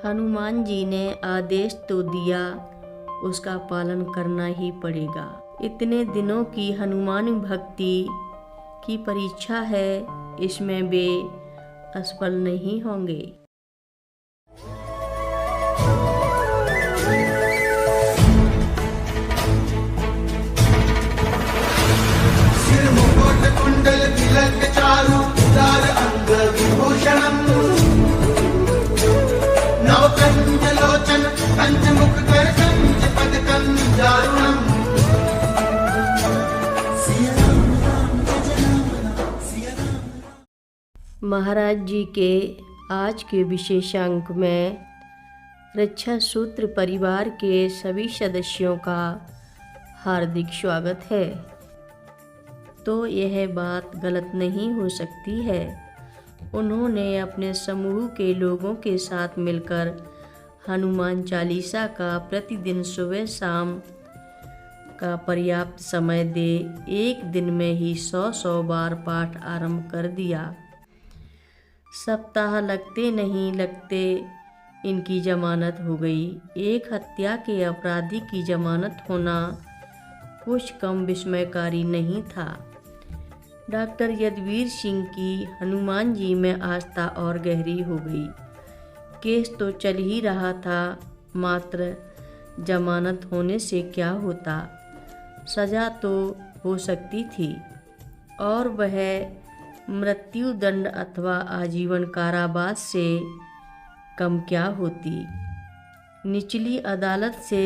हनुमान जी ने आदेश तो दिया, उसका पालन करना ही पड़ेगा। इतने दिनों की हनुमान भक्ति की परीक्षा है, इसमें वे असफल नहीं होंगे। सिर मुकुट कुंडल तिलक चारु उदार अंग विभूषणम् नवकंज लोचन कंज मुख कर कंज पद कंजारुणम्। महाराज जी के आज के विशेषांक में रक्षा सूत्र परिवार के सभी सदस्यों का हार्दिक स्वागत है। तो यह बात गलत नहीं हो सकती है। उन्होंने अपने समूह के लोगों के साथ मिलकर हनुमान चालीसा का प्रतिदिन सुबह शाम का पर्याप्त समय दे एक दिन में ही 100 बार पाठ आरंभ कर दिया। सप्ताह लगते नहीं लगते इनकी जमानत हो गई। एक हत्या के अपराधी की जमानत होना कुछ कम विस्मयकारी नहीं था। डॉक्टर यदुवीर सिंह की हनुमान जी में आस्था और गहरी हो गई। केस तो चल ही रहा था, मात्र जमानत होने से क्या होता, सजा तो हो सकती थी, और वह मृत्यु दंड अथवा आजीवन कारावास से कम क्या होती। निचली अदालत से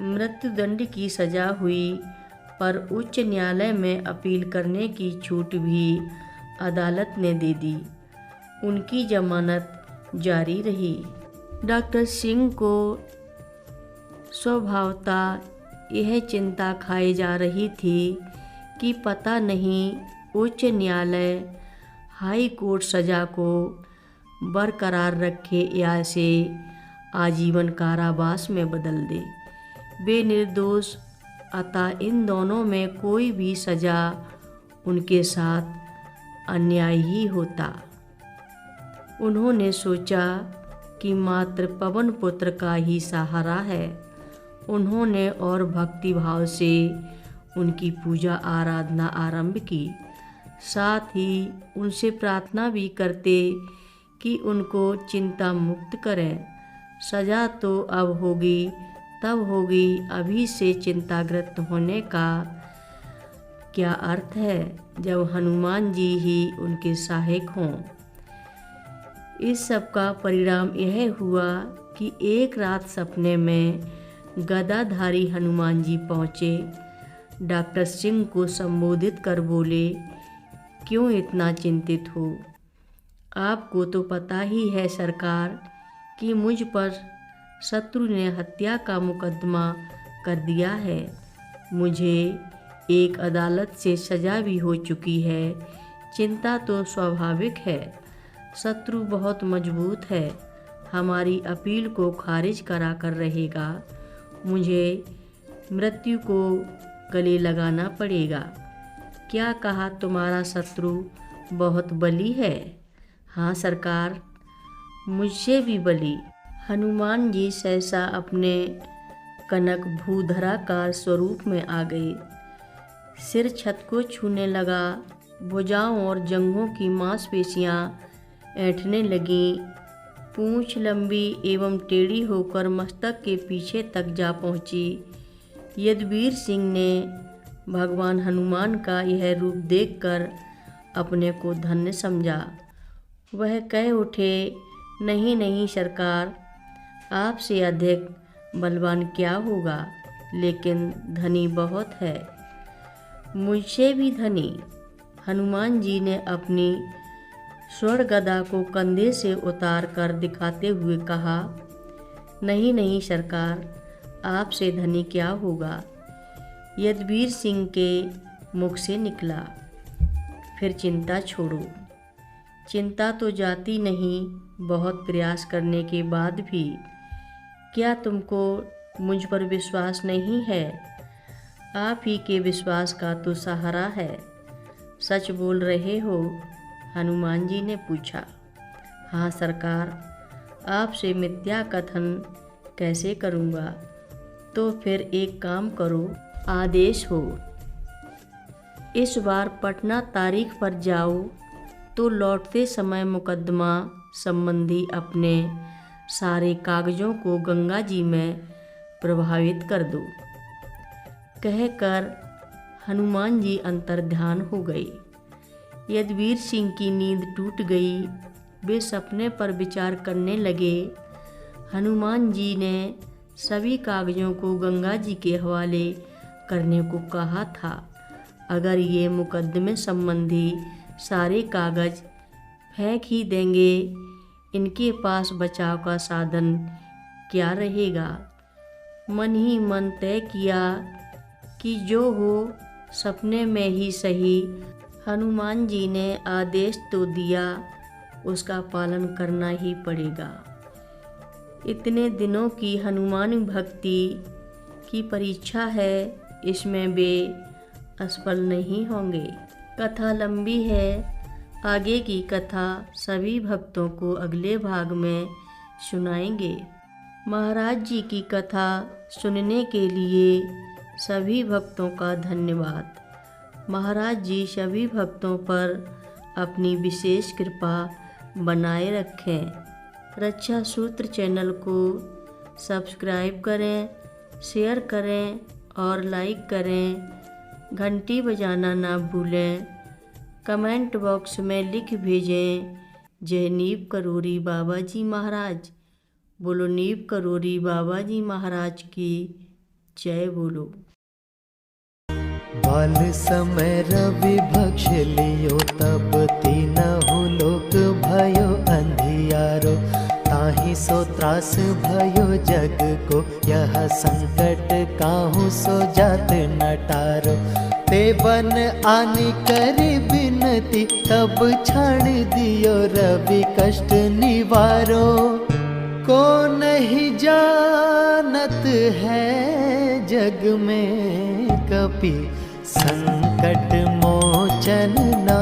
मृत्युदंड की सजा हुई, पर उच्च न्यायालय में अपील करने की छूट भी अदालत ने दे दी। उनकी जमानत जारी रही। डॉक्टर सिंह को स्वभावतः यह चिंता खाई जा रही थी कि पता नहीं उच्च न्यायालय हाई कोर्ट सजा को बरकरार रखे या इसे आजीवन कारावास में बदल दे। वे निर्दोष, अतः इन दोनों में कोई भी सजा उनके साथ अन्याय ही होता। उन्होंने सोचा कि मात्र पवन पुत्र का ही सहारा है। उन्होंने और भक्तिभाव से उनकी पूजा आराधना आरंभ की। साथ ही उनसे प्रार्थना भी करते कि उनको चिंता मुक्त करें। सजा तो अब होगी, तब होगी, अभी से चिंताग्रस्त होने का क्या अर्थ है जब हनुमान जी ही उनके सहायक हों। इस सब का परिणाम यह हुआ कि एक रात सपने में गदाधारी हनुमान जी पहुँचे। डॉक्टर सिंह को संबोधित कर बोले, क्यों इतना चिंतित हो? आपको तो पता ही है सरकार कि मुझ पर शत्रु ने हत्या का मुकदमा कर दिया है। मुझे एक अदालत से सजा भी हो चुकी है। चिंता तो स्वाभाविक है। शत्रु बहुत मजबूत है, हमारी अपील को खारिज करा कर रहेगा। मुझे मृत्यु को गले लगाना पड़ेगा। क्या कहा तुम्हारा शत्रु बहुत बली है? हाँ सरकार, मुझसे भी बली। हनुमान जी सहसा अपने कनक भूधराकार स्वरूप में आ गए। सिर छत को छूने लगा। भुजाओं और जंघों की मांसपेशियां ऐंठने लगीं। पूंछ लंबी एवं टेढ़ी होकर मस्तक के पीछे तक जा पहुंची। यदुवीर सिंह ने भगवान हनुमान का यह रूप देखकर अपने को धन्य समझा। वह कह उठे, नहीं नहीं सरकार, आपसे अधिक बलवान क्या होगा, लेकिन धनी बहुत है, मुझसे भी धनी। हनुमान जी ने अपनी स्वर्ण गदा को कंधे से उतार कर दिखाते हुए कहा, नहीं नहीं सरकार, आपसे धनी क्या होगा। यदुवीर सिंह के मुख से निकला, फिर चिंता छोड़ो। चिंता तो जाती नहीं, बहुत प्रयास करने के बाद भी। क्या तुमको मुझ पर विश्वास नहीं है? आप ही के विश्वास का तो सहारा है। सच बोल रहे हो? हनुमान जी ने पूछा। हाँ सरकार, आपसे मिथ्या कथन कैसे करूँगा। तो फिर एक काम करो, आदेश हो इस बार पटना तारीख पर जाओ तो लौटते समय मुकदमा संबंधी अपने सारे कागजों को गंगा जी में प्रभावित कर दो। कहकर हनुमान जी अंतर्ध्यान हो गए। यदुवीर सिंह की नींद टूट गई। वे सपने पर विचार करने लगे। हनुमान जी ने सभी कागजों को गंगा जी के हवाले करने को कहा था। अगर ये मुकदमे संबंधी सारे कागज फेंक ही देंगे, इनके पास बचाव का साधन क्या रहेगा। मन ही मन तय किया कि जो हो सपने में ही सही। हनुमान जी ने आदेश तो दिया, उसका पालन करना ही पड़ेगा। इतने दिनों की हनुमान भक्ति की परीक्षा है, इसमें वे असफल नहीं होंगे। कथा लंबी है, आगे की कथा सभी भक्तों को अगले भाग में सुनाएंगे। महाराज जी की कथा सुनने के लिए सभी भक्तों का धन्यवाद। महाराज जी सभी भक्तों पर अपनी विशेष कृपा बनाए रखें। रक्षा सूत्र चैनल को सब्सक्राइब करें, शेयर करें और लाइक करें। घंटी बजाना ना भूलें। कमेंट बॉक्स में लिख भेजें, जय नीव करोरी बाबा जी महाराज। बोलो नीव करोरी बाबा जी महाराज की जय बोलो। बाल समय रवि भक्ष लियो, तब तीनहु लोक भयो अंधियारो। ताहि सो त्रास भयो जग को, यह संकट काहू सो जात न टारो। ते बन आनी करी बिनती, तब छाण दियो रवि कष्ट निवारो। को नहीं जानत है जग में कपि, संकट मोचन ना